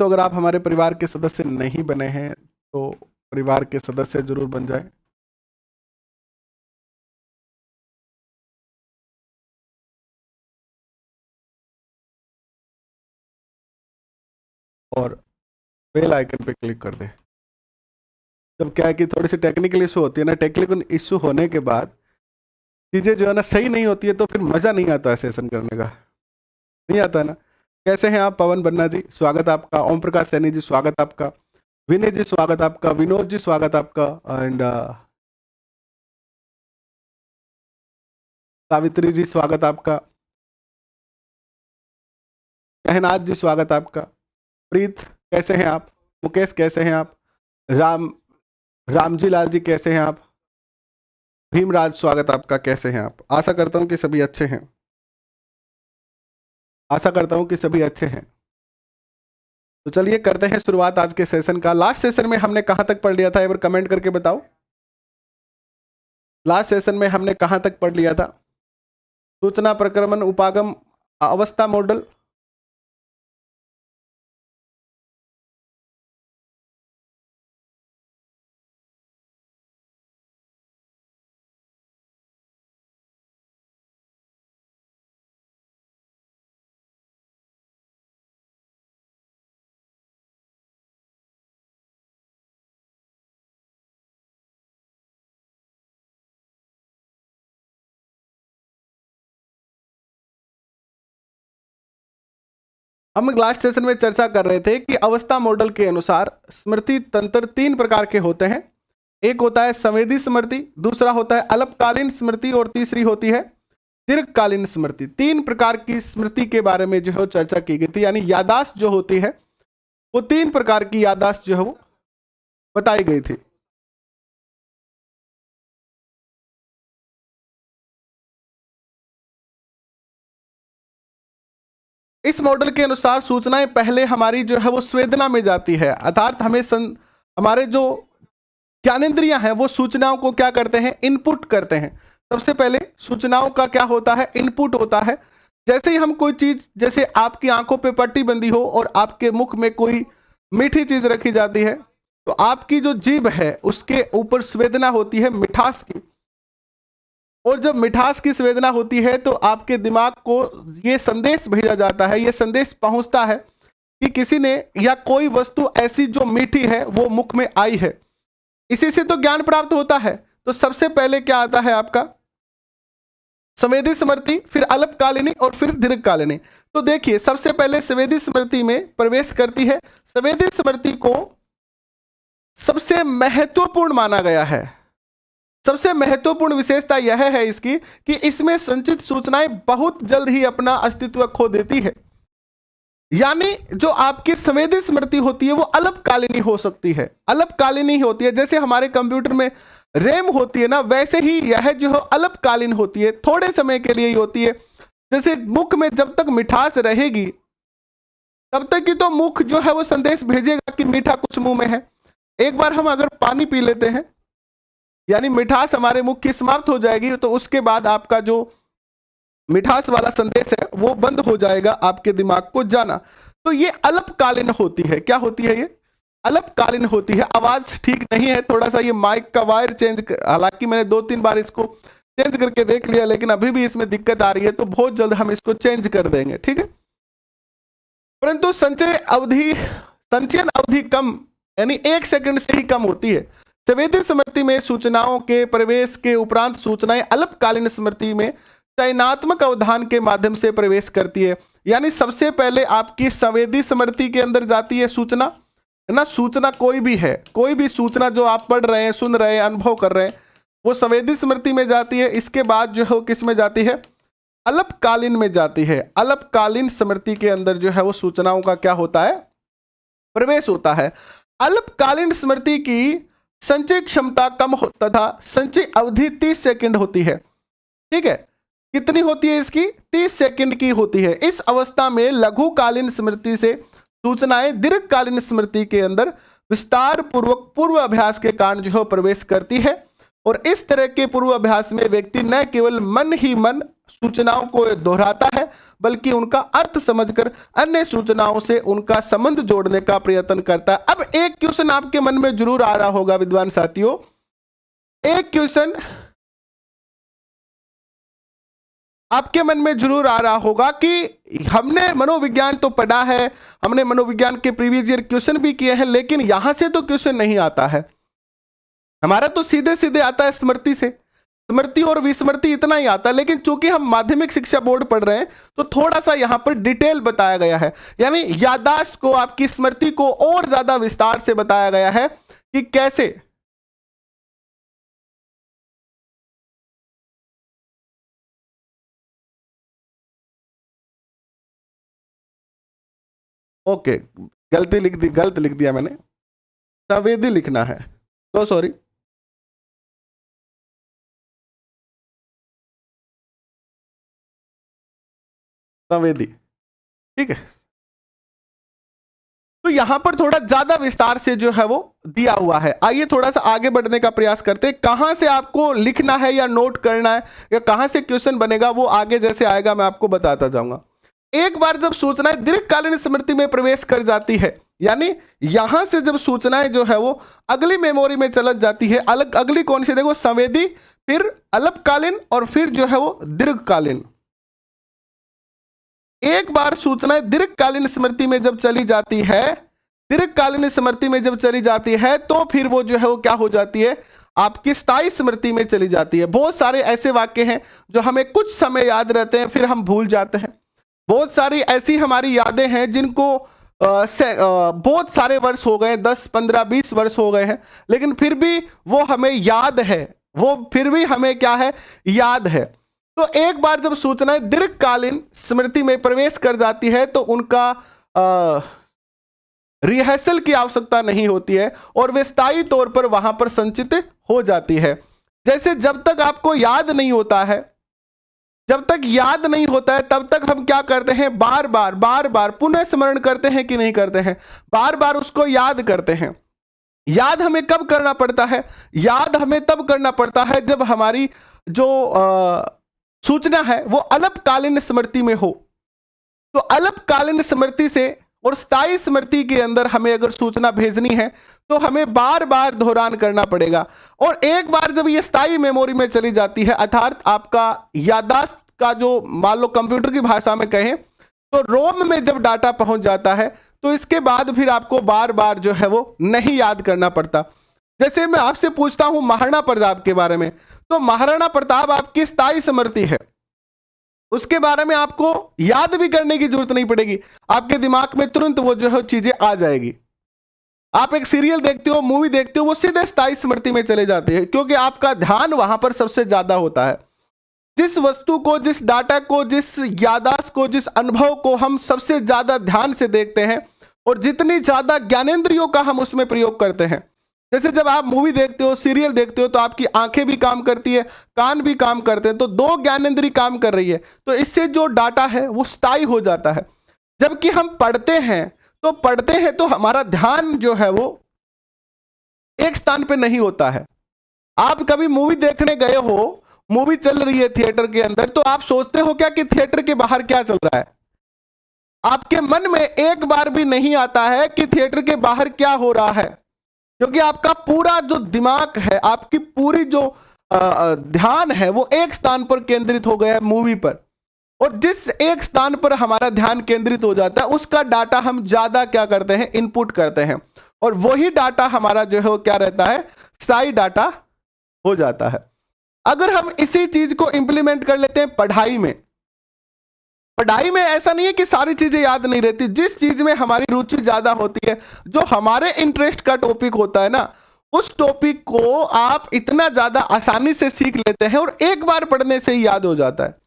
तो अगर आप हमारे परिवार के सदस्य नहीं बने हैं तो परिवार के सदस्य जरूर बन जाएं। और बेल आइकन पे क्लिक कर दें। जब क्या है कि थोड़ी सी टेक्निकल इशू होती है ना, टेक्निकल इशू होने के बाद चीज़ें जो है ना सही नहीं होती है तो फिर मज़ा नहीं आता है सेशन करने का, नहीं आता है ना। कैसे हैं आप? पवन बन्ना जी स्वागत आपका, ओम प्रकाश सैनी जी स्वागत आपका, विनय जी स्वागत आपका, विनोद जी स्वागत आपका, एंड सावित्री जी स्वागत आपका, कहनाज जी स्वागत आपका, प्रीत कैसे हैं आप, मुकेश कैसे हैं आप, रामजी लाल जी कैसे हैं आप, भीमराज स्वागत आपका, कैसे हैं आप? आशा करता हूं कि सभी अच्छे हैं, आशा करता हूं कि सभी अच्छे हैं। तो चलिए करते हैं शुरुआत आज के सेशन का। लास्ट सेशन में हमने कहां तक पढ़ लिया था, एक बार कमेंट करके बताओ। लास्ट सेशन में हमने कहां तक पढ़ लिया था? सूचना प्रक्रमण उपागम अवस्था मॉडल, हम लास्ट सेशन में चर्चा कर रहे थे कि अवस्था मॉडल के अनुसार स्मृति तंत्र तीन प्रकार के होते हैं। एक होता है संवेदी स्मृति, दूसरा होता है अल्पकालीन स्मृति और तीसरी होती है दीर्घकालीन स्मृति। तीन प्रकार की स्मृति के बारे में जो है चर्चा की गई थी, यानी याददाश्त जो होती है वो तीन प्रकार की याददाश्त जो है वो बताई गई थी। इस मॉडल के अनुसार सूचनाएं पहले हमारी जो है वो संवेदना में जाती है, अर्थात हमारे जो ज्ञानेंद्रियां हैं वो सूचनाओं को क्या करते हैं, इनपुट करते हैं। सबसे पहले सूचनाओं का क्या होता है, इनपुट होता है। जैसे ही हम कोई चीज, जैसे आपकी आंखों पे पट्टी बंदी हो और आपके मुख में कोई मीठी चीज रखी जाती है तो आपकी जो जीभ है उसके ऊपर संवेदना होती है मिठास की, और जब मिठास की संवेदना होती है तो आपके दिमाग को ये संदेश भेजा जाता है, ये संदेश पहुंचता है कि किसी ने या कोई वस्तु ऐसी जो मीठी है वो मुख में आई है। इसी से तो ज्ञान प्राप्त होता है। तो सबसे पहले क्या आता है आपका संवेदी स्मृति, फिर अल्पकालिनी और फिर दीर्घकालिनी। तो देखिए सबसे पहले संवेदी स्मृति में प्रवेश करती है। संवेदी स्मृति को सबसे महत्वपूर्ण माना गया है। सबसे महत्वपूर्ण विशेषता यह है इसकी कि इसमें संचित सूचनाएं बहुत जल्द ही अपना अस्तित्व खो देती है। यानी जो आपकी संवेदी स्मृति होती है वो अल्पकालीनी हो सकती है, अल्पकालीनी होती है। जैसे हमारे कंप्यूटर में रैम होती है ना, वैसे ही यह जो है अल्पकालीन होती है, थोड़े समय के लिए ही होती है। जैसे मुख में जब तक मिठास रहेगी तब तक ही तो मुख जो है वो संदेश भेजेगा कि मीठा कुछ मुंह में है। एक बार हम अगर पानी पी लेते हैं यानी मिठास हमारे मुख की समाप्त हो जाएगी, तो उसके बाद आपका जो मिठास वाला संदेश है वो बंद हो जाएगा आपके दिमाग को जाना। तो ये अल्पकालीन होती है। क्या होती है? ये अल्पकालीन होती है। आवाज ठीक नहीं है, थोड़ा सा ये माइक का वायर चेंज, हालांकि मैंने 2-3 बार इसको चेंज करके देख लिया लेकिन अभी भी इसमें दिक्कत आ रही है, तो बहुत जल्द हम इसको चेंज कर देंगे, ठीक है। परंतु संचयन अवधि कम, यानी 1 सेकंड से ही कम होती है। संवेदी स्मृति में सूचनाओं के प्रवेश के उपरांत सूचनाएं अल्पकालीन स्मृति में चयनात्मक अवधान के माध्यम से प्रवेश करती है। यानी सबसे पहले आपकी संवेदी स्मृति के अंदर जाती है सूचना, है ना। सूचना कोई भी है, कोई भी सूचना जो आप पढ़ रहे हैं, सुन रहे हैं, अनुभव कर रहे हैं, वो संवेदी स्मृति में जाती है। इसके बाद जो है किस में जाती है? अल्पकालीन में जाती है। अल्पकालीन स्मृति के अंदर जो है वो सूचनाओं का क्या होता है? प्रवेश होता है। अल्पकालीन स्मृति की संचय क्षमता कम तथा संचय अवधि 30 सेकंड होती है, ठीक है। कितनी होती है इसकी? 30 सेकंड की होती है। इस अवस्था में लघुकालीन स्मृति से सूचनाएं दीर्घकालीन स्मृति के अंदर विस्तार पूर्वक पूर्व अभ्यास के कारण जो है प्रवेश करती है। और इस तरह के पूर्वाभ्यास में व्यक्ति न केवल मन ही मन सूचनाओं को दोहराता है, बल्कि उनका अर्थ समझकर अन्य सूचनाओं से उनका संबंध जोड़ने का प्रयत्न करता है। अब एक क्वेश्चन आपके मन में जरूर आ रहा होगा विद्वान साथियों, एक क्वेश्चन आपके मन में जरूर आ रहा होगा कि हमने मनोविज्ञान तो पढ़ा है, हमने मनोविज्ञान के प्रीवियस ईयर क्वेश्चन भी किए हैं, लेकिन यहां से तो क्वेश्चन नहीं आता है, हमारा तो सीधे सीधे आता है स्मृति से, स्मृति और विस्मृति इतना ही आता है। लेकिन चूंकि हम माध्यमिक शिक्षा बोर्ड पढ़ रहे हैं तो थोड़ा सा यहां पर डिटेल बताया गया है, यानी याददाश्त को, आपकी स्मृति को और ज्यादा विस्तार से बताया गया है कि कैसे। ओके, गलत लिख दिया मैंने, संवेदी लिखना है, तो सॉरी। संवेदी, ठीक है। तो यहां पर थोड़ा ज्यादा विस्तार से जो है वो दिया हुआ है। आइए थोड़ा सा आगे बढ़ने का प्रयास करते हैं, कहां से आपको लिखना है या नोट करना है या कहां से क्वेश्चन बनेगा वो आगे जैसे आएगा मैं आपको बताता जाऊंगा। एक बार जब सूचनाएं दीर्घकालीन स्मृति में प्रवेश कर जाती है, यानी यहां से जब सूचनाएं जो है वो अगली मेमोरी में चल जाती है, अगली कौन सी देखो, संवेदी, फिर अल्पकालीन और फिर जो है वो दीर्घकालीन। एक बार सूचनाएं दीर्घकालीन स्मृति में जब चली जाती है, दीर्घकालीन स्मृति में जब चली जाती है तो फिर वो जो है वो क्या हो जाती है, आपकी स्थायी स्मृति में चली जाती है। बहुत सारे ऐसे वाक्य हैं जो हमें कुछ समय याद रहते हैं फिर हम भूल जाते हैं। बहुत सारी ऐसी हमारी यादें हैं जिनको बहुत सारे वर्ष हो गए, 10, 15, 20 वर्ष हो गए हैं, लेकिन फिर भी वो हमें याद है, वो फिर भी हमें क्या है, याद है। तो एक बार जब सूचनाएं दीर्घकालीन स्मृति में प्रवेश कर जाती है तो उनका रिहर्सल की आवश्यकता नहीं होती है और वे स्थायी तौर पर वहां पर संचित हो जाती है। जैसे जब तक आपको याद नहीं होता है, जब तक याद नहीं होता है तब तक हम क्या करते हैं, बार बार पुनः स्मरण करते हैं कि नहीं करते हैं, बार बार उसको याद करते हैं। याद हमें कब करना पड़ता है, याद हमें तब करना पड़ता है जब हमारी जो सूचना है वो अल्पकालीन स्मृति में हो। तो अल्पकालीन स्मृति से और स्थायी स्मृति के अंदर हमें अगर सूचना भेजनी है तो हमें बार बार दोहरान करना पड़ेगा। और एक बार जब ये स्थायी मेमोरी में चली जाती है, अर्थात आपका याददाश्त का जो, मान लो कंप्यूटर की भाषा में कहें तो रोम में जब डाटा पहुंच जाता है तो इसके बाद फिर आपको बार बार जो है वो नहीं याद करना पड़ता। जैसे मैं आपसे पूछता हूं महाराणा प्रताप के बारे में, तो महाराणा प्रताप आपकी स्थायी स्मृति है, उसके बारे में आपको याद भी करने की जरूरत नहीं पड़ेगी, आपके दिमाग में तुरंत वो जो है चीजें आ जाएगी। आप एक सीरियल देखते हो, मूवी देखते हो, वो सीधे स्थायी स्मृति में चले जाते हैं क्योंकि आपका ध्यान वहां पर सबसे ज्यादा होता है। जिस वस्तु को, जिस डाटा को, जिस याददाश्त को, जिस अनुभव को हम सबसे ज्यादा ध्यान से देखते हैं और जितनी ज्यादा ज्ञानेंद्रियों का हम उसमें प्रयोग करते हैं, जैसे जब आप मूवी देखते हो, सीरियल देखते हो तो आपकी आंखें भी काम करती है, कान भी काम करते हैं, तो 2 ज्ञानेंद्रिय काम कर रही है, तो इससे जो डाटा है वो स्थायी हो जाता है। जबकि हम पढ़ते हैं तो हमारा ध्यान जो है वो एक स्थान पे नहीं होता है। आप कभी मूवी देखने गए हो, मूवी चल रही है थिएटर के अंदर, तो आप सोचते हो क्या कि थिएटर के बाहर क्या चल रहा है, आपके मन में एक बार भी नहीं आता है कि थिएटर के बाहर क्या हो रहा है, क्योंकि आपका पूरा जो दिमाग है, आपकी पूरी जो ध्यान है वो एक स्थान पर केंद्रित हो गया है, मूवी पर। और जिस एक स्थान पर हमारा ध्यान केंद्रित हो जाता है उसका डाटा हम ज्यादा क्या करते हैं, इनपुट करते हैं, और वही डाटा हमारा जो है वो क्या रहता है, स्थायी डाटा हो जाता है। अगर हम इसी चीज को इंप्लीमेंट कर लेते हैं पढ़ाई में, पढ़ाई में ऐसा नहीं है कि सारी चीजें याद नहीं रहती, जिस चीज में हमारी रुचि ज्यादा होती है, जो हमारे इंटरेस्ट का टॉपिक होता है ना, उस टॉपिक को आप इतना ज्यादा आसानी से सीख लेते हैं और एक बार पढ़ने से ही याद हो जाता है,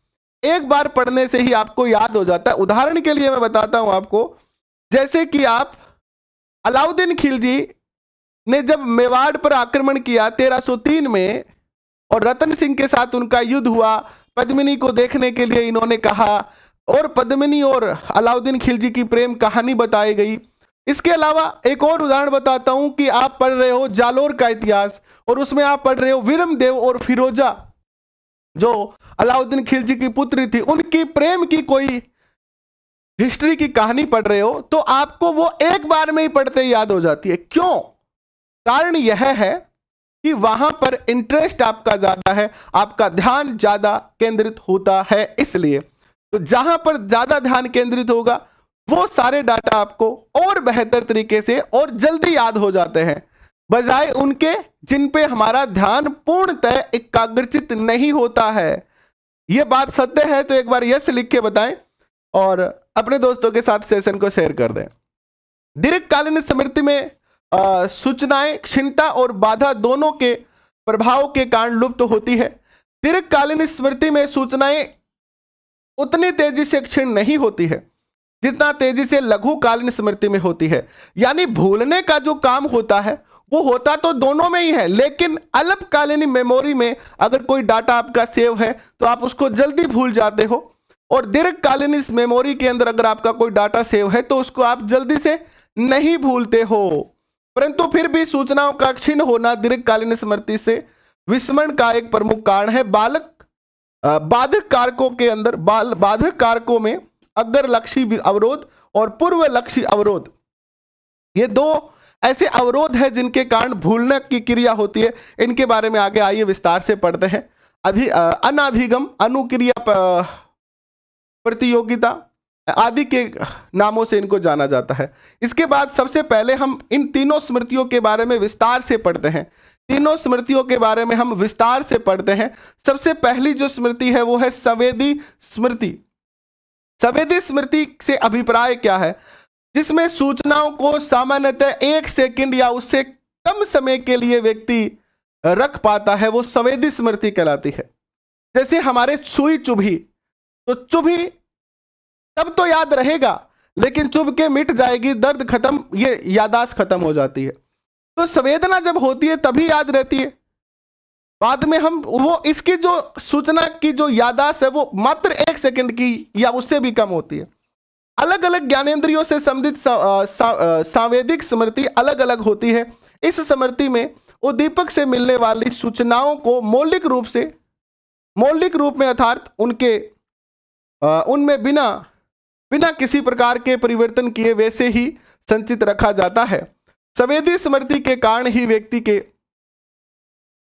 एक बार पढ़ने से ही आपको याद हो जाता है। उदाहरण के लिए मैं बताता हूं आपको, जैसे कि आप अलाउद्दीन खिलजी ने जब मेवाड़ पर आक्रमण किया 1303 में और रतन सिंह के साथ उनका युद्ध हुआ, पद्मिनी को देखने के लिए इन्होंने कहा और पद्मिनी और अलाउद्दीन खिलजी की प्रेम कहानी बताई गई, इसके अलावा एक और उदाहरण बताता हूं कि आप पढ़ रहे हो जालोर का इतिहास और उसमें आप पढ़ रहे हो वीरमदेव और फिरोजा जो अलाउद्दीन खिलजी की पुत्री थी, उनकी प्रेम की कोई हिस्ट्री की कहानी पढ़ रहे हो, तो आपको वो एक बार में ही पढ़ते ही याद हो जाती है। क्यों? कारण यह है कि वहां पर इंटरेस्ट आपका ज्यादा है, आपका ध्यान ज्यादा केंद्रित होता है। इसलिए तो जहां पर ज्यादा ध्यान केंद्रित होगा वो सारे डाटा आपको और बेहतर तरीके से और जल्दी याद हो जाते हैं, बजाय उनके जिन पे हमारा ध्यान पूर्णतः एकाग्रचित नहीं होता है। यह बात सत्य है तो एक बार यस लिख के बताएं और अपने दोस्तों के साथ सेशन को शेयर कर दें। दीर्घकालीन स्मृति में सूचनाएं क्षीणता और बाधा दोनों के प्रभाव के कारण लुप्त होती है। दीर्घकालीन स्मृति में सूचनाएं उतनी तेजी से क्षीण नहीं होती है जितना तेजी से लघुकालीन स्मृति में होती है। यानी भूलने का जो काम होता है वो होता तो दोनों में ही है, लेकिन अल्पकालीन मेमोरी में अगर कोई डाटा आपका सेव है तो आप उसको जल्दी भूल जाते हो, और दीर्घकालीन इस मेमोरी के अंदर अगर आपका कोई डाटा सेव है तो उसको आप जल्दी से नहीं भूलते हो। परंतु फिर भी सूचनाओं का क्षीण होना दीर्घकालीन स्मृति से विस्मरण का एक प्रमुख कारण है। बाधक कारकों के अंदर बाधक कारकों में अग्र लक्षी अवरोध और पूर्व लक्षी अवरोध, ये दो ऐसे अवरोध है जिनके कारण भूलने की क्रिया होती है। इनके बारे में आगे आइए विस्तार से पढ़ते हैं। अनाधिगम, अनुक्रिया प्रतियोगिता आदि के नामों से इनको जाना जाता है। इसके बाद सबसे पहले हम इन तीनों स्मृतियों के बारे में विस्तार से पढ़ते हैं। तीनों स्मृतियों के बारे में हम विस्तार से पढ़ते हैं। सबसे पहली जो स्मृति है वो है संवेदी स्मृति। संवेदी स्मृति से अभिप्राय क्या है? जिसमें सूचनाओं को सामान्यतः 1 सेकंड या उससे कम समय के लिए व्यक्ति रख पाता है, वो संवेदी स्मृति कहलाती है। जैसे हमारे सुई चुभी, तो चुभी तब तो याद रहेगा लेकिन चुभ के मिट जाएगी, दर्द खत्म, ये यादाश्त खत्म हो जाती है। तो संवेदना जब होती है तभी याद रहती है, बाद में हम वो इसकी जो सूचना की जो यादाश्त है वो मात्र 1 सेकंड की या उससे भी कम होती है। अलग अलग ज्ञानेंद्रियों से संबंधित सांवेदिक स्मृति अलग अलग होती है। इस स्मृति में उद्दीपक से मिलने वाली सूचनाओं को मौलिक रूप में अर्थात उनमें बिना किसी प्रकार के परिवर्तन किए वैसे ही संचित रखा जाता है। संवेदी स्मृति के कारण ही व्यक्ति के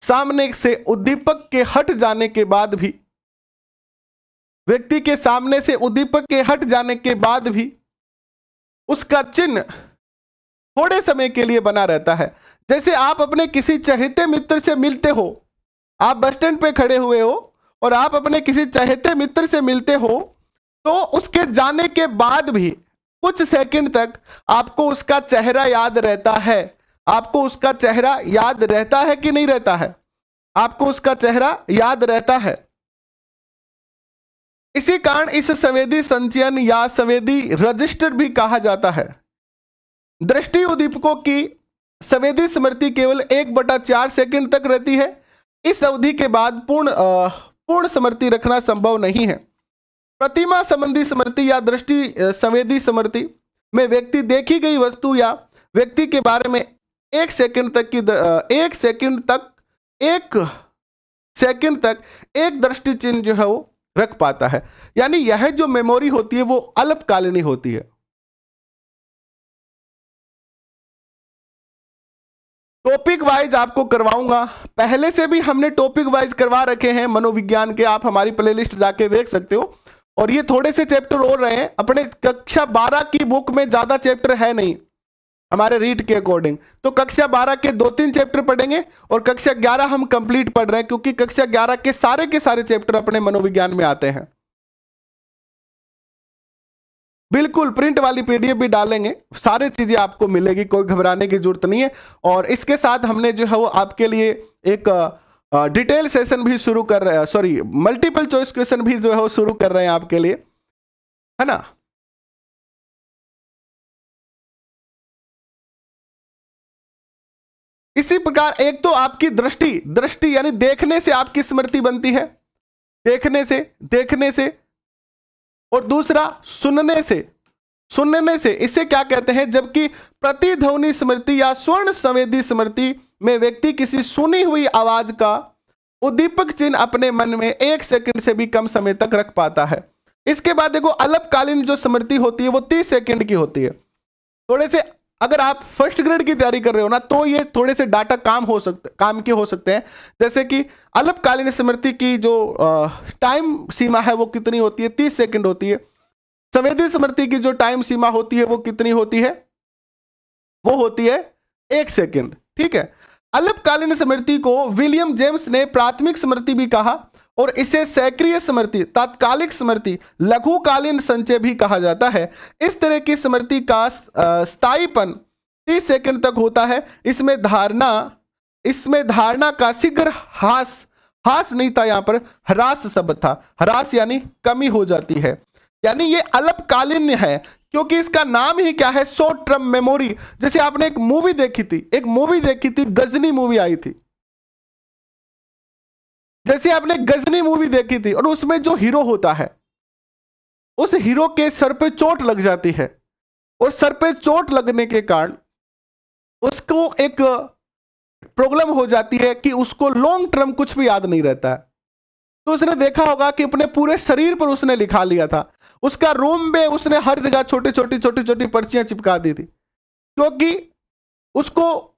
सामने से उद्दीपक के हट जाने के बाद भी उसका चिन्ह थोड़े समय के लिए बना रहता है। जैसे आप अपने किसी चहेते मित्र से मिलते हो, आप बस स्टैंड पे खड़े हुए हो और आप अपने किसी चहेते मित्र से मिलते हो, तो उसके जाने के बाद भी कुछ सेकंड तक आपको उसका चेहरा याद रहता है। आपको उसका चेहरा याद रहता है कि नहीं रहता है? आपको उसका चेहरा याद रहता है। इसी कारण इस संवेदी संचयन या संवेदी रजिस्टर भी कहा जाता है। दृष्टि उद्दीपकों की संवेदी स्मृति केवल 1/4 सेकंड तक रहती है। इस अवधि के बाद पूर्ण स्मृति रखना संभव नहीं है। प्रतिमा संबंधी स्मृति या दृष्टि संवेदी स्मृति में व्यक्ति देखी गई वस्तु या व्यक्ति के बारे में 1 सेकंड तक एक दृष्टि चिन्ह जो है वो रख पाता है। यानी यह जो मेमोरी होती है वो अल्पकालीन होती है। टॉपिक वाइज आपको करवाऊंगा, पहले से भी हमने टॉपिक वाइज करवा रखे हैं मनोविज्ञान के, आप हमारी प्लेलिस्ट जाके देख सकते हो। और ये थोड़े से चैप्टर और रहे हैं। अपने कक्षा 12 की बुक में ज्यादा चैप्टर है नहीं हमारे रीड के अकॉर्डिंग, तो कक्षा 12 के 2-3 चैप्टर पढ़ेंगे और कक्षा 11 हम कंप्लीट पढ़ रहे हैं क्योंकि कक्षा 11 के सारे चैप्टर अपने मनोविज्ञान में आते हैं। बिल्कुल प्रिंट वाली पीडीएफ भी डालेंगे, सारी चीजें आपको मिलेगी, कोई घबराने की जरूरत नहीं है। और इसके साथ हमने जो है वो आपके लिए एक डिटेल सेशन भी शुरू कर रहे हैं, सॉरी मल्टीपल चॉइस क्वेश्चन भी जो है वो शुरू कर रहे हैं आपके लिए, है ना। इसी प्रकार एक तो आपकी दृष्टि यानी देखने से आपकी स्मृति बनती है, देखने से, और दूसरा सुनने से, सुनने से, इसे क्या कहते हैं? जबकि प्रतिध्वनि स्मृति या स्वर्ण संवेदी स्मृति में व्यक्ति किसी सुनी हुई आवाज का उद्दीपक चिन्ह अपने मन में 1 सेकंड से भी कम समय तक रख पाता है। इसके बाद देखो अल्पकालीन जो स्मृति होती है वो 30 सेकंड की होती है। थोड़े से अगर आप फर्स्ट ग्रेड की तैयारी कर रहे हो ना, तो ये थोड़े से डाटा काम के हो सकते हैं। जैसे कि अल्पकालीन स्मृति की जो टाइम सीमा है वो कितनी होती है? 30 सेकंड होती है। संवेदी स्मृति की जो टाइम सीमा होती है वो कितनी होती है? वो होती है 1 सेकंड। ठीक है। अल्पकालीन स्मृति को विलियम जेम्स ने प्राथमिक स्मृति भी कहा और इसे सक्रिय स्मृति, तात्कालिक स्मृति, लघुकालीन संचय भी कहा जाता है। इस तरह की स्मृति का स्थायीपन 30 सेकंड तक होता है। इसमें धारणा का शीघ्र हास नहीं था, यहां पर ह्रास शब्द था। ह्रास यानी कमी हो जाती है, यानी ये अल्पकालीन है क्योंकि इसका नाम ही क्या है? Short term memory. जैसे आपने एक मूवी देखी थी, गजनी मूवी आई थी। जैसे आपने गजनी मूवी देखी थी और उसमें जो हीरो होता है, उस हीरो के सर पे चोट लग जाती है और सर पे चोट लगने के कारण उसको एक प्रॉब्लम हो जाती है कि उसको लॉन्ग टर्म कुछ भी याद नहीं रहता है। तो उसने देखा होगा कि अपने पूरे शरीर पर उसने लिखा लिया था। उसका रूम में उसने हर जगह छोटी छोटी पर्चियां चिपका दी थी, क्योंकि उसको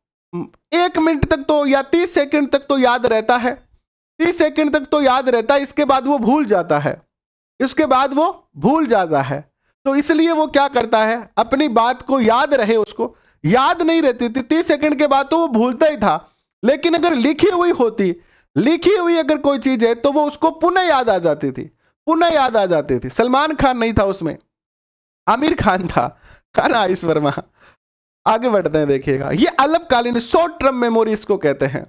1 मिनट तक तो या 30 सेकंड तक तो याद रहता है। 30 सेकंड तक तो याद रहता है, इसके बाद वो भूल जाता है। तो इसलिए वो क्या करता है? अपनी बात को याद रहे, उसको याद नहीं रहती थी 30 सेकंड के बाद तो वो भूलता ही था। लेकिन अगर लिखी हुई अगर कोई चीज है तो वो उसको पुनः याद आ जाती थी। सलमान खान नहीं था उसमें, आमिर खान था ना, आयुष वर्मा। आगे बढ़ते हैं, देखिएगा। ये अल्पकालीन शॉर्ट टर्म मेमोरी इसको कहते हैं।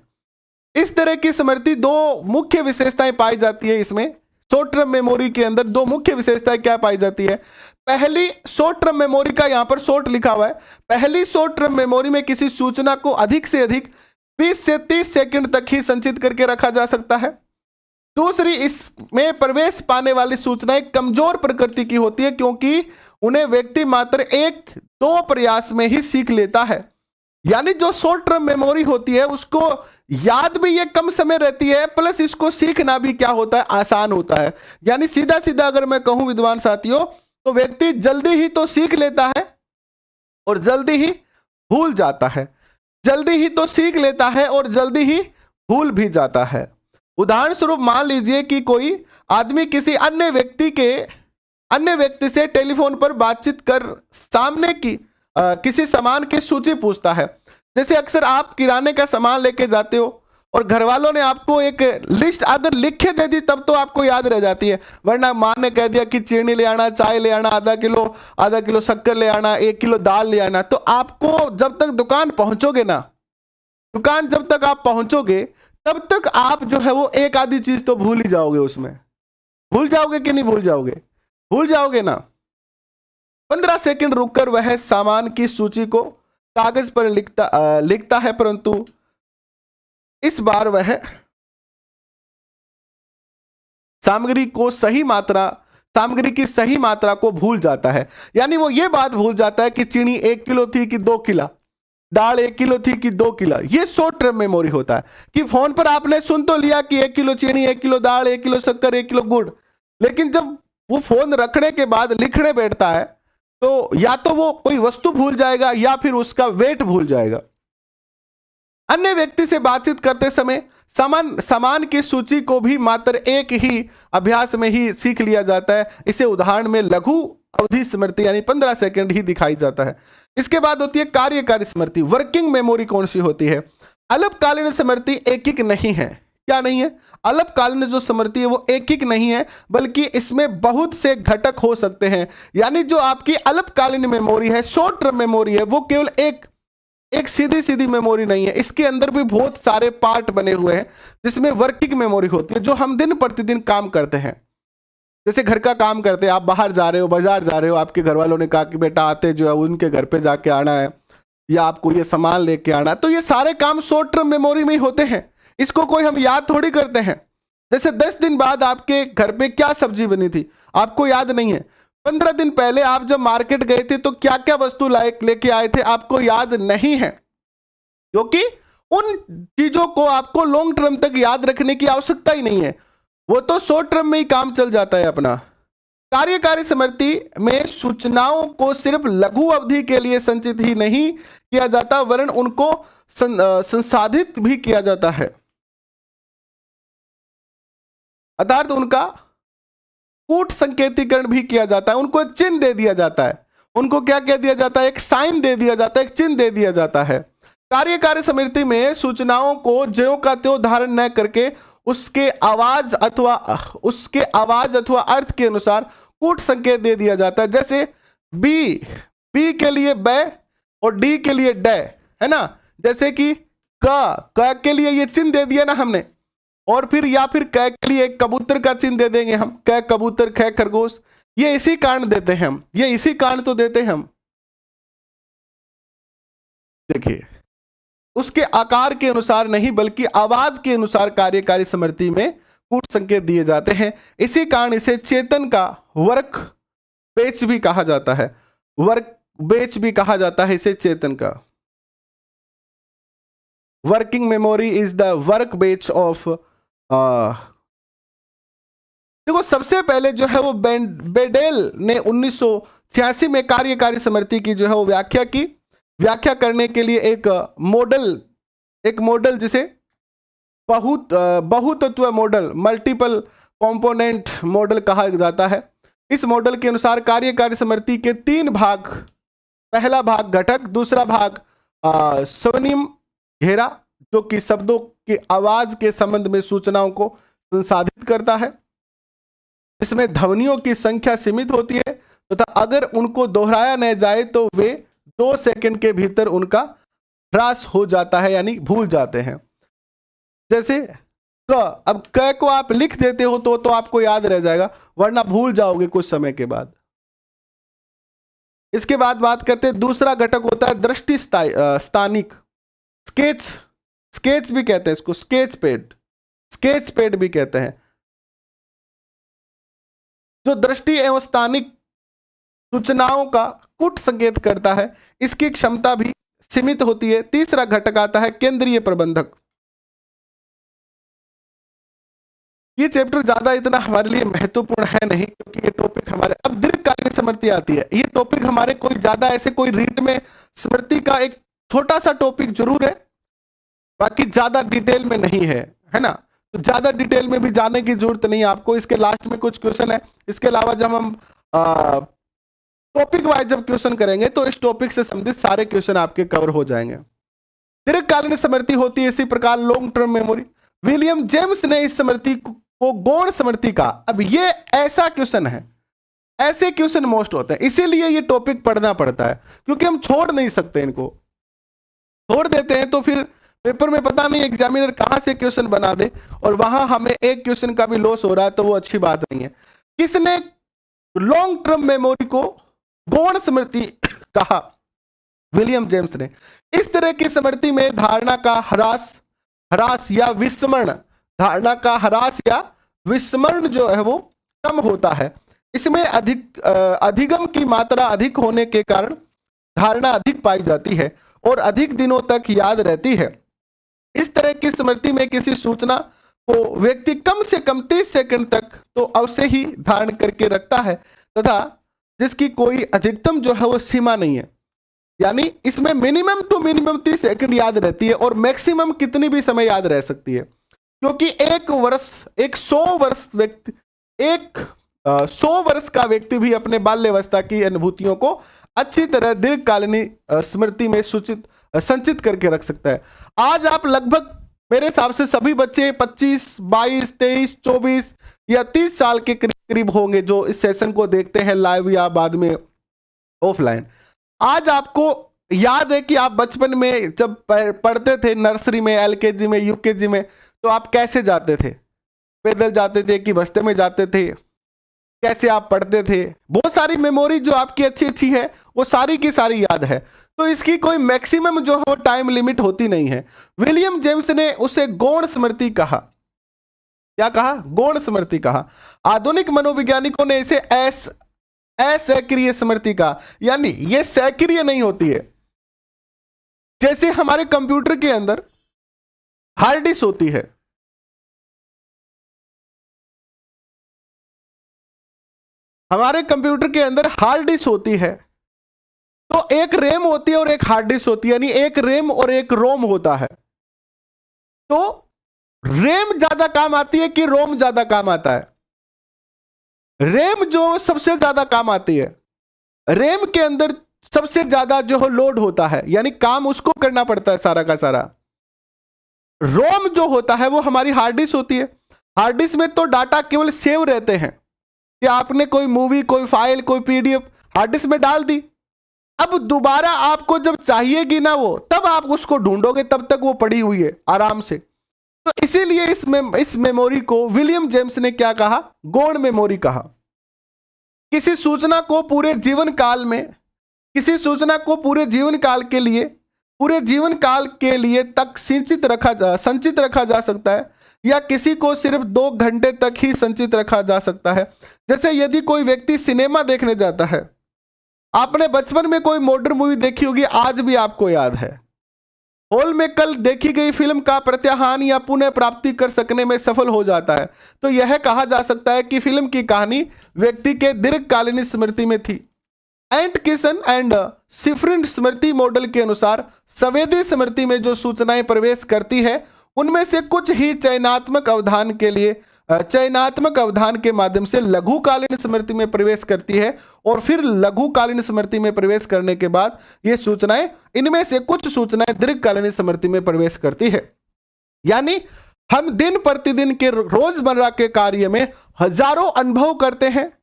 इस तरह की स्मृति 2 मुख्य विशेषताएं पाई जाती है। इसमें शॉर्ट टर्म मेमोरी के अंदर 2 मुख्य विशेषताएं क्या पाई जाती है? पहली, शॉर्ट टर्म मेमोरी का यहां पर शॉर्ट लिखा हुआ है। पहली शॉर्ट टर्म मेमोरी में किसी सूचना को अधिक से अधिक 20 से 30 सेकंड तक ही संचित करके रखा जा सकता है। दूसरी, इसमें प्रवेश पाने वाली सूचनाएं कमजोर प्रकृति की होती है क्योंकि उन्हें व्यक्ति मात्र 1-2 प्रयास में ही सीख लेता है। यानी जो शॉर्ट टर्म मेमोरी होती है उसको याद भी ये कम समय रहती है, प्लस इसको सीखना भी क्या होता है? आसान होता है। यानी सीधा सीधा अगर मैं कहूं विद्वान साथियों, तो व्यक्ति जल्दी ही तो सीख लेता है और जल्दी ही भूल जाता है। जल्दी ही तो सीख लेता है और जल्दी ही भूल भी जाता है। उदाहरण स्वरूप मान लीजिए कि कोई आदमी किसी अन्य व्यक्ति से टेलीफोन पर बातचीत कर सामने की किसी सामान की सूची पूछता है। जैसे अक्सर आप किराने का सामान लेके जाते हो और घर वालों ने आपको एक लिस्ट अगर लिख के दे दी तब तो आपको याद रह जाती है, वरना माँ ने कह दिया कि चीनी ले आना, चाय ले आना, आधा किलो शक्कर ले आना, 1 किलो दाल ले आना, तो आपको जब तक दुकान जब तक आप पहुंचोगे तब तक आप जो है वो एक आधी चीज तो भूल ही जाओगे। उसमें भूल जाओगे कि नहीं भूल जाओगे? भूल जाओगे ना। 15 सेकंड रुककर वह सामान की सूची को कागज पर लिखता है, परंतु इस बार वह सामग्री की सही मात्रा को भूल जाता है। यानी वो ये बात भूल जाता है कि चीनी 1 किलो थी कि 2 किलो, दाल 1 किलो थी कि 2 किलो। ये शॉर्ट टर्म मेमोरी होता है कि फोन पर आपने सुन तो लिया कि 1 किलो चीनी, 1 किलो दाल, 1 किलो शक्कर, 1 किलो गुड़, लेकिन जब वो फोन रखने के बाद लिखने बैठता है तो या तो वो कोई वस्तु भूल जाएगा या फिर उसका वेट भूल जाएगा। अन्य व्यक्ति से बातचीत करते समय सामान की सूची को भी मात्र एक ही अभ्यास में ही सीख लिया जाता है। इसे उदाहरण में लघु अवधि स्मृति यानी 15 सेकंड ही दिखाई जाता है। इसके बाद होती है कार्यकारी स्मृति। वर्किंग मेमोरी कौन सी होती है? अल्पकालीन स्मृति एकिक नहीं है। क्या नहीं है? अल्पकालीन जो स्मृति है वो एकिक नहीं है, बल्कि इसमें बहुत से घटक हो सकते हैं। यानी जो आपकी अल्पकालीन मेमोरी है, शॉर्ट टर्म मेमोरी है, वो केवल एक सीधी मेमोरी नहीं है। इसके अंदर भी बहुत सारे पार्ट बने हुए हैं, जिसमें वर्किंग मेमोरी होती है, जो हम दिन प्रतिदिन काम करते हैं। जैसे घर का काम करते हैं, आप बाहर जा रहे हो, बाजार जा रहे हो, आपके घर वालों ने कहा कि बेटा आते जो है उनके घर पे जाके आना है या आपको ये सामान लेके आना है, तो ये सारे काम शॉर्ट टर्म मेमोरी में ही होते हैं। इसको कोई हम याद थोड़ी करते हैं। जैसे 10 दिन बाद आपके घर पे क्या सब्जी बनी थी आपको याद नहीं है, 15 दिन पहले आप जब मार्केट गए थे तो क्या क्या वस्तु लेके आए थे आपको याद नहीं है, क्योंकि उन चीजों को आपको लॉन्ग टर्म तक याद रखने की आवश्यकता ही नहीं है, वो तो शॉर्ट टर्म में ही काम चल जाता है अपना। कार्यकारी स्मृति में सूचनाओं को सिर्फ लघु अवधि के लिए संचित ही नहीं किया जाता वरन उनको संसाधित भी किया जाता है, अर्थात उनका कूट संकेतीकरण भी किया जाता है, उनको एक चिन्ह दे दिया जाता है, उनको क्या कह दिया जाता है, एक साइन दे दिया जाता है, एक चिन्ह दे दिया जाता है। कार्यकारी स्मृति में सूचनाओं को ज्यों का त्यों धारण न करके उसके आवाज अथवा अर्थ के अनुसार कूट संकेत दे दिया जाता है। जैसे बी के लिए ब और डी के लिए ड, है ना, जैसे कि क के लिए ये चिन्ह दे दिया ना हमने, और फिर या फिर क के लिए एक कबूतर का चिन्ह दे देंगे हम, क कबूतर ख खरगोश, ये इसी कारण देते हैं हम, ये इसी कारण तो देते हैं हम। देखिए उसके आकार के अनुसार नहीं बल्कि आवाज के अनुसार कार्यकारी स्मृति में कूट संकेत दिए जाते हैं। इसी कारण इसे चेतन का वर्क बेच भी कहा जाता है, वर्क बेच भी कहा जाता है इसे चेतन का। Working memory is the work बेच ऑफ। देखो सबसे पहले जो है वो बेडेल ने 1986 में कार्यकारी स्मृति की जो है वो व्याख्या की। व्याख्या करने के लिए एक मॉडल जिसे बहुतत्व मॉडल, मल्टीपल कंपोनेंट मॉडल कहा जाता है। इस मॉडल के अनुसार कार्यकारी स्मृति के 3 भाग, पहला भाग घटक, दूसरा भाग स्वर्णिम घेरा जो कि शब्दों की आवाज के संबंध में सूचनाओं को संसाधित करता है, इसमें ध्वनियों की संख्या सीमित होती है तथा अगर उनको दोहराया न जाए तो वे 2 सेकंड के भीतर उनका ह्रास हो जाता है, यानी भूल जाते हैं। जैसे क, अब क को आप लिख देते हो तो आपको याद रह जाएगा, वरना भूल जाओगे कुछ समय के बाद। इसके बाद बात करते हैं दूसरा घटक होता है दृष्टि स्थानिक, स्केच भी कहते हैं इसको, स्केच पैड भी कहते हैं, जो दृष्टि एवं स्थानिक सूचनाओं का कूट संकेत करता है। इसकी क्षमता भी सीमित होती है। तीसरा घटक आता है केंद्रीय प्रबंधक। ये चैप्टर ज्यादा इतना हमारे लिए महत्वपूर्ण है नहीं, क्योंकि ये टॉपिक हमारे, अब दीर्घकालीन स्मृति आती है, ये टॉपिक हमारे कोई ज्यादा ऐसे कोई रीट में स्मृति का एक छोटा सा टॉपिक जरूर है, बाकी ज्यादा डिटेल में नहीं है ना, तो ज्यादा डिटेल में भी जाने की जरूरत नहीं है आपको। इसके लास्ट में कुछ क्वेश्चन है, इसके अलावा जब हम टॉपिक वाइज जब क्वेश्चन करेंगे तो इस टॉपिक से संबंधित सारे क्वेश्चन आपके कवर हो जाएंगे। दीर्घकालीन स्मृति होती है इसी प्रकार long term memory. William James ने इस स्मृति को गौण स्मृति कहा। अब ये ऐसा क्वेश्चन है, ऐसे क्वेश्चन मोस्ट होते हैं, इसीलिए ये टॉपिक पढ़ना पड़ता है, क्योंकि हम छोड़ नहीं सकते इनको। छोड़ देते हैं तो फिर पेपर में पता नहीं एग्जामिनर कहां से क्वेश्चन बना दे और वहां हमें एक क्वेश्चन का भी लॉस हो रहा है, तो वो अच्छी बात नहीं है। किसने लॉन्ग टर्म मेमोरी को गौण स्मृति कहा? विलियम जेम्स ने। इस तरह की स्मृति में धारणा का ह्रास या विस्मरण, धारणा का ह्रास या विस्मरण जो है वो कम होता है। इसमें अधिगम की मात्रा अधिक होने के कारण धारणा अधिक पाई जाती है और अधिक दिनों तक याद रहती है। इस तरह की स्मृति में किसी सूचना को व्यक्ति कम से कम 30 सेकंड तक तो अवश्य ही धारण करके रखता है तथा जिसकी कोई अधिकतम जो है वो सीमा नहीं है, यानी इसमें मिनिमम टू मिनिमम 30 सेकंड याद रहती है और मैक्सिमम कितनी भी समय याद रह सकती है, क्योंकि 100 वर्ष का व्यक्ति भी अपने बाल्यावस्था की अनुभूतियों को अच्छी तरह दीर्घकालीन स्मृति में संचित करके रख सकता है। आज आप लगभग मेरे हिसाब से सभी बच्चे 25, 22, 23, 24 या 30 साल के करीब होंगे जो इस सेशन को देखते हैं लाइव या बाद में ऑफलाइन। आज आपको याद है कि आप बचपन में जब पढ़ते थे नर्सरी में, एलकेजी में, यूकेजी में, तो आप कैसे जाते थे? पैदल जाते थे कि बस्ते में जाते थे? कैसे आप पढ़ते थे? बहुत सारी मेमोरी जो आपकी अच्छी है वो सारी की सारी याद है, तो इसकी कोई मैक्सिमम जो है वो टाइम लिमिट होती नहीं है। विलियम जेम्स ने उसे गौण स्मृति कहा। क्या कहा? गौण स्मृति कहा। आधुनिक मनोवैज्ञानिकों ने इसे असक्रिय स्मृति का, यानी ये सक्रिय नहीं होती है। जैसे हमारे कंप्यूटर के अंदर हार्ड डिस्क होती है, हमारे कंप्यूटर के अंदर हार्ड डिस्क होती है, तो एक रैम होती है और एक हार्ड डिस्क होती है, यानी एक रैम और एक रोम होता है। तो रैम ज्यादा काम आती है कि रोम ज्यादा काम आता है? रैम जो सबसे ज्यादा काम आती है। रैम के अंदर सबसे ज्यादा जो लोड होता है, यानी काम उसको करना पड़ता है सारा का सारा। रोम जो होता है वो हमारी हार्ड डिस्क होती है। हार्ड डिस्क में तो डाटा केवल सेव रहते हैं कि आपने कोई मूवी, कोई फाइल, कोई पीडीएफ हार्ड डिस्क में डाल दी, अब दोबारा आपको जब चाहिएगी ना वो, तब आप उसको ढूंढोगे, तब तक वो पड़ी हुई है आराम से। तो इसीलिए इस मेमोरी को विलियम जेम्स ने क्या कहा? गौण मेमोरी कहा। किसी सूचना को पूरे जीवन काल में, किसी सूचना को पूरे जीवन काल के लिए तक संचित रखा जा सकता है, या किसी को सिर्फ 2 घंटे तक ही संचित रखा जा सकता है। जैसे यदि कोई व्यक्ति सिनेमा देखने जाता है, आपने बचपन में कोई मॉडर्न मूवी देखी होगी, आज भी आपको याद है, हॉल में कल देखी गई फिल्म का प्रत्याहान या पुनः प्राप्ति कर सकने में सफल हो जाता है, तो यह कहा जा सकता है कि फिल्म की कहानी व्यक्ति के दीर्घकालीन स्मृति में थी। एंटकिसन एंड शिफ्रिन स्मृति मॉडल के अनुसार संवेदी स्मृति में जो सूचनाएं प्रवेश करती है, उनमें से कुछ ही चयनात्मक अवधान के माध्यम से लघुकालीन स्मृति में प्रवेश करती है, और फिर लघुकालीन स्मृति में प्रवेश करने के बाद ये सूचनाएं, इनमें से कुछ सूचनाएं दीर्घकालीन स्मृति में प्रवेश करती है। यानी हम दिन प्रतिदिन के रोजमर्रा के कार्य में हजारों अनुभव करते हैं,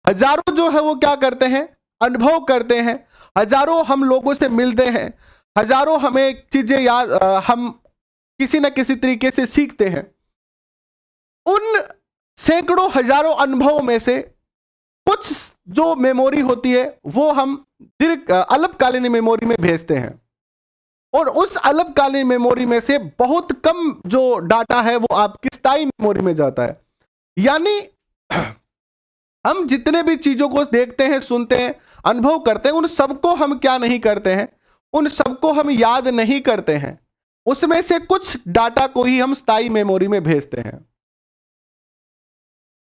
हजारों जो है वो क्या करते हैं? अनुभव करते हैं। हजारों हम लोगों से मिलते हैं, हजारों हमें चीजें याद, हम किसी न किसी तरीके से सीखते हैं। उन सैकड़ों हजारों अनुभवों में से कुछ जो मेमोरी होती है वो हम अल्पकालीन मेमोरी में भेजते हैं, और उस अल्पकालीन मेमोरी में से बहुत कम जो डाटा है वो आपकी स्थायी मेमोरी में जाता है। यानी हम जितने भी चीजों को देखते हैं, सुनते हैं, अनुभव करते हैं, उन सबको हम क्या नहीं करते हैं? उन सबको हम याद नहीं करते हैं। उसमें से कुछ डाटा को ही हम स्थायी मेमोरी में भेजते हैं।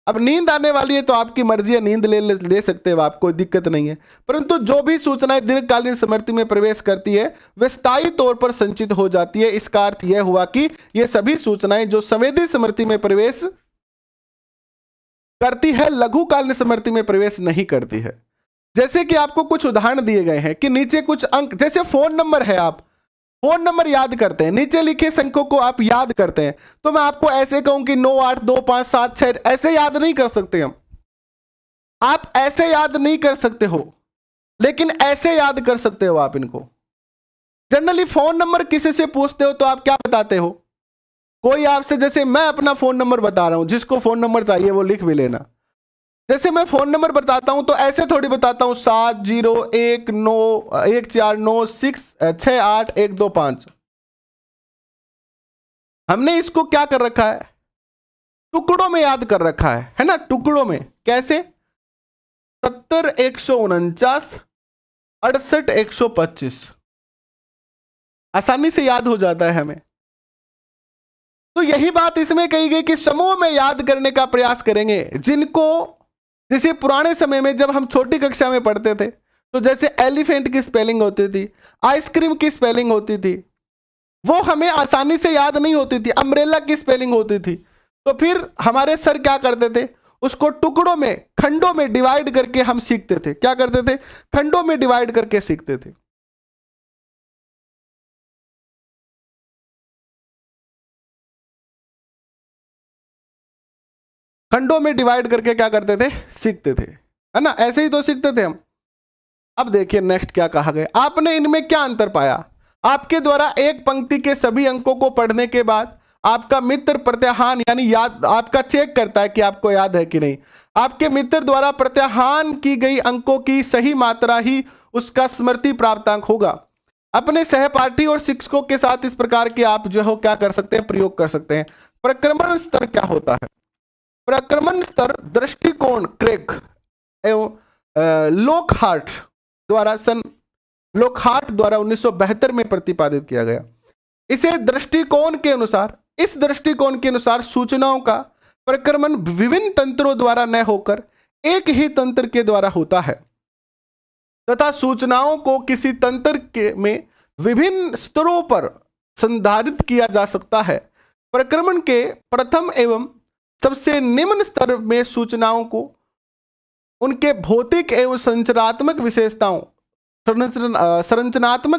अब नींद आने वाली है तो आपकी मर्जी है, नींद ले सकते हो आप, कोई दिक्कत नहीं है, परंतु जो भी सूचनाएं दीर्घकालीन स्मृति में प्रवेश करती है वे स्थायी तौर पर संचित हो जाती है। इसका अर्थ यह हुआ कि ये सभी सूचनाएं जो संवेदी स्मृति में प्रवेश करती है, लघुकालीन स्मृति में प्रवेश नहीं करती है। जैसे कि आपको कुछ उदाहरण दिए गए हैं कि नीचे कुछ अंक, जैसे फोन नंबर है, आप फोन नंबर याद करते हैं, नीचे लिखे अंकों को आप याद करते हैं, तो मैं आपको ऐसे कहूं कि 982576, ऐसे याद नहीं कर सकते हम, आप ऐसे याद नहीं कर सकते हो, लेकिन ऐसे याद कर सकते हो आप इनको। जनरली फोन नंबर किसी से पूछते हो तो आप क्या बताते हो? कोई आपसे, जैसे मैं अपना फोन नंबर बता रहा हूं, जिसको फोन नंबर चाहिए वो लिख भी लेना। जैसे मैं फोन नंबर बताता हूं तो ऐसे थोड़ी बताता हूं 701914968125। हमने इसको क्या कर रखा है? टुकड़ों में याद कर रखा है ना? टुकड़ों में कैसे? 70 149 68 125, आसानी से याद हो जाता है हमें। तो यही बात इसमें कही गई कि समूह में याद करने का प्रयास करेंगे, जिनको, जैसे पुराने समय में जब हम छोटी कक्षा में पढ़ते थे तो जैसे एलिफेंट की स्पेलिंग होती थी, आइसक्रीम की स्पेलिंग होती थी, वो हमें आसानी से याद नहीं होती थी। अम्ब्रेला की स्पेलिंग होती थी, तो फिर हमारे सर क्या करते थे? उसको टुकड़ों में, खंडों में डिवाइड करके हम सीखते थे। क्या करते थे? खंडों में डिवाइड करके सीखते थे। खंडों में डिवाइड करके क्या करते थे? सीखते थे, है ना? ऐसे ही तो सीखते थे हम। अब देखिए नेक्स्ट क्या कहा गया। आपने इनमें क्या अंतर पाया? आपके द्वारा एक पंक्ति के सभी अंकों को पढ़ने के बाद आपका मित्र प्रत्याहान यानी याद, आपका चेक करता है कि आपको याद है कि नहीं। आपके मित्र द्वारा प्रत्याहान की गई अंकों की सही मात्रा ही उसका स्मृति प्राप्तांक होगा। अपने सहपाठी और शिक्षकों के साथ इस प्रकार के आप जो हो क्या कर सकते हैं? प्रयोग कर सकते हैं। प्रक्रमण स्तर क्या होता है? प्रक्रमण स्तर दृष्टिकोण क्रेक एवं लोकहार्ट द्वारा लोकहार्ट द्वारा 1972 में प्रतिपादित किया गया। इस दृष्टिकोण के अनुसार सूचनाओं का प्रक्रमण विभिन्न तंत्रों द्वारा न होकर एक ही तंत्र के द्वारा होता है तथा सूचनाओं को किसी तंत्र में विभिन्न स्तरों पर संधारित किया जा सकता है। प्रक्रमण के प्रथम एवं सबसे निम्न स्तर में सूचनाओं को उनके भौतिक एवं संरचनात्मक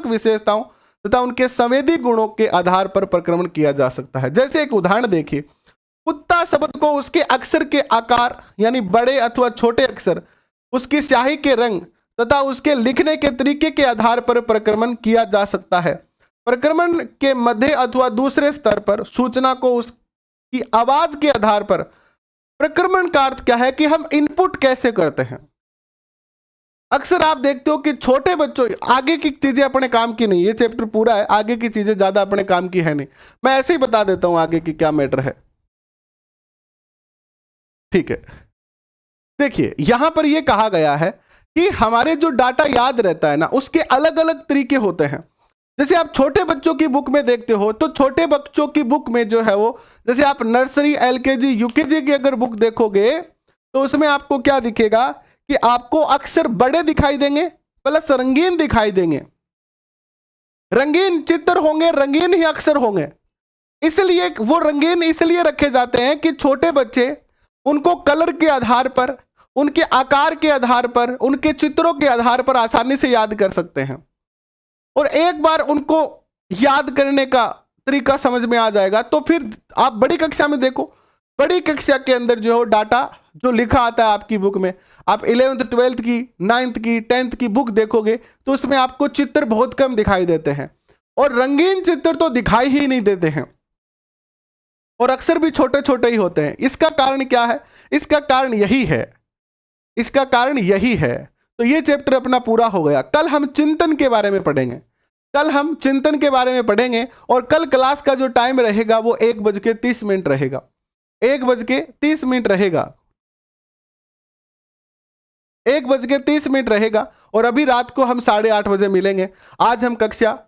विशेषताओं तथा उनके संवेदी गुणों के आधार पर प्रक्रमण किया जा सकता है। जैसे एक उदाहरण देखिए, कुत्ता शब्द को उसके अक्षर के आकार यानी बड़े अथवा छोटे अक्षर, उसकी स्याही के रंग तथा उसके लिखने के तरीके के आधार पर प्रक्रमण किया जा सकता है। प्रक्रमण के मध्य अथवा दूसरे स्तर पर सूचना को उसकी आवाज के आधार पर प्रक्रमण का अर्थ क्या है कि हम इनपुट कैसे करते हैं। अक्सर आप देखते हो कि छोटे बच्चों, आगे की चीजें अपने काम की नहीं, ये चैप्टर पूरा है, आगे की चीजें ज्यादा अपने काम की है नहीं, मैं ऐसे ही बता देता हूं आगे की क्या मैटर है। ठीक है, देखिए यहां पर यह कहा गया है कि हमारे जो डाटा याद रहता है ना, उसके अलग अलग तरीके होते हैं। जैसे आप छोटे बच्चों की बुक में देखते हो तो छोटे बच्चों की बुक में जो है वो, जैसे आप नर्सरी, एलकेजी, यूकेजी की अगर बुक देखोगे तो उसमें आपको क्या दिखेगा कि आपको अक्षर बड़े दिखाई देंगे प्लस रंगीन दिखाई देंगे, रंगीन चित्र होंगे, रंगीन ही अक्षर होंगे। इसलिए वो रंगीन इसलिए रखे जाते हैं कि छोटे बच्चे उनको कलर के आधार पर, उनके आकार के आधार पर, उनके चित्रों के आधार पर आसानी से याद कर सकते हैं। और एक बार उनको याद करने का तरीका समझ में आ जाएगा तो फिर आप बड़ी कक्षा में देखो, बड़ी कक्षा के अंदर जो डाटा जो लिखा आता है आपकी बुक में, आप 11th 12th की, 9th की, 10th की बुक देखोगे तो उसमें आपको चित्र बहुत कम दिखाई देते हैं और रंगीन चित्र तो दिखाई ही नहीं देते हैं और अक्सर भी छोटे छोटे ही होते हैं। इसका कारण क्या है? इसका कारण यही है। तो ये चैप्टर अपना पूरा हो गया। कल हम चिंतन के बारे में पढ़ेंगे, और कल क्लास का जो टाइम रहेगा वो 1:30 रहेगा। 1:30 रहेगा और अभी रात को हम 8:30 बजे मिलेंगे। आज हम कक्षा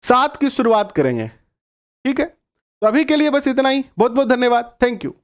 7 की शुरुआत करेंगे। ठीक है, तो अभी के लिए बस इतना ही। बहुत बहुत धन्यवाद। Thank you.